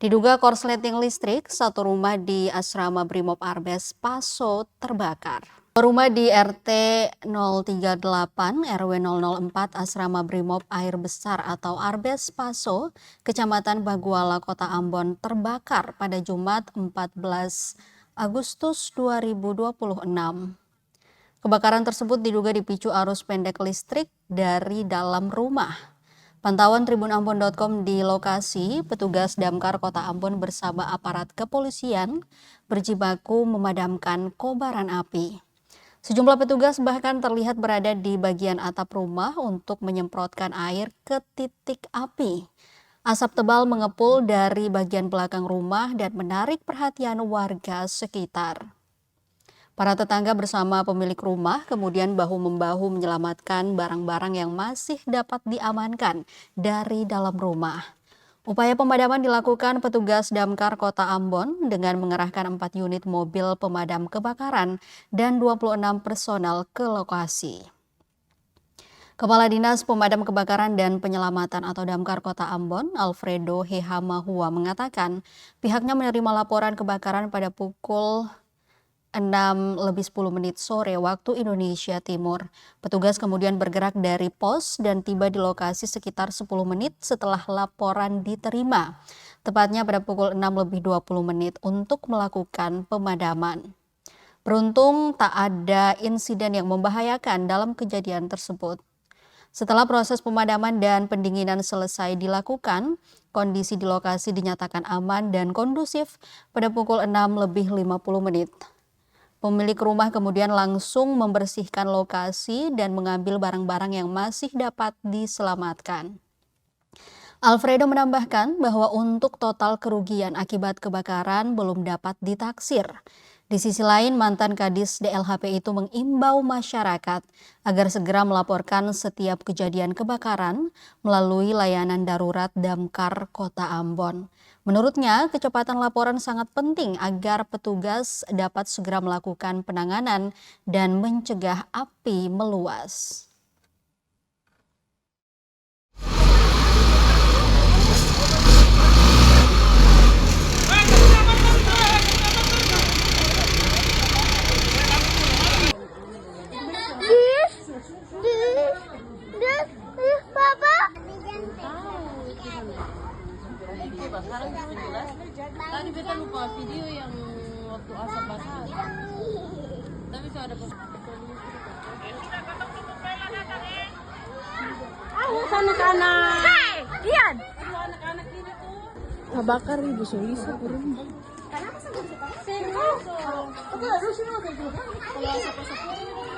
Diduga korsleting listrik, satu rumah di asrama Brimob Arbes Paso terbakar. Rumah di RT 038 RW 004 asrama Brimob Air Besar atau Arbes Paso, Kecamatan Baguala, Kota Ambon terbakar pada Jumat 14 Agustus 2026. Kebakaran tersebut diduga dipicu arus pendek listrik dari dalam rumah. Pantauan tribunambon.com di lokasi, petugas damkar Kota Ambon bersama aparat kepolisian berjibaku memadamkan kobaran api. Sejumlah petugas bahkan terlihat berada di bagian atap rumah untuk menyemprotkan air ke titik api. Asap tebal mengepul dari bagian belakang rumah dan menarik perhatian warga sekitar. Para tetangga bersama pemilik rumah kemudian bahu-membahu menyelamatkan barang-barang yang masih dapat diamankan dari dalam rumah. Upaya pemadaman dilakukan petugas damkar Kota Ambon dengan mengerahkan 4 unit mobil pemadam kebakaran dan 26 personel ke lokasi. Kepala Dinas Pemadam Kebakaran dan Penyelamatan atau Damkar Kota Ambon, Alfredo Hehamahua mengatakan pihaknya menerima laporan kebakaran pada pukul 6:10 sore waktu Indonesia Timur. Petugas kemudian bergerak dari pos dan tiba di lokasi sekitar 10 menit setelah laporan diterima. Tepatnya pada pukul 6:20 untuk melakukan pemadaman. Beruntung tak ada insiden yang membahayakan dalam kejadian tersebut. Setelah proses pemadaman dan pendinginan selesai dilakukan, kondisi di lokasi dinyatakan aman dan kondusif pada pukul 6:50. Pemilik rumah kemudian langsung membersihkan lokasi dan mengambil barang-barang yang masih dapat diselamatkan. Alfredo menambahkan bahwa untuk total kerugian akibat kebakaran belum dapat ditaksir. Di sisi lain, mantan Kadis DLHP itu mengimbau masyarakat agar segera melaporkan setiap kejadian kebakaran melalui layanan darurat Damkar Kota Ambon. Menurutnya, kecepatan laporan sangat penting agar petugas dapat segera melakukan penanganan dan mencegah api meluas. Tadi beta lupa video yang waktu asap basah. Tapi saya ada anak-anak. Hai, Dian. Anak-anak ini tuh Kebakar Ibu Solisa kurang. kalau asap-asap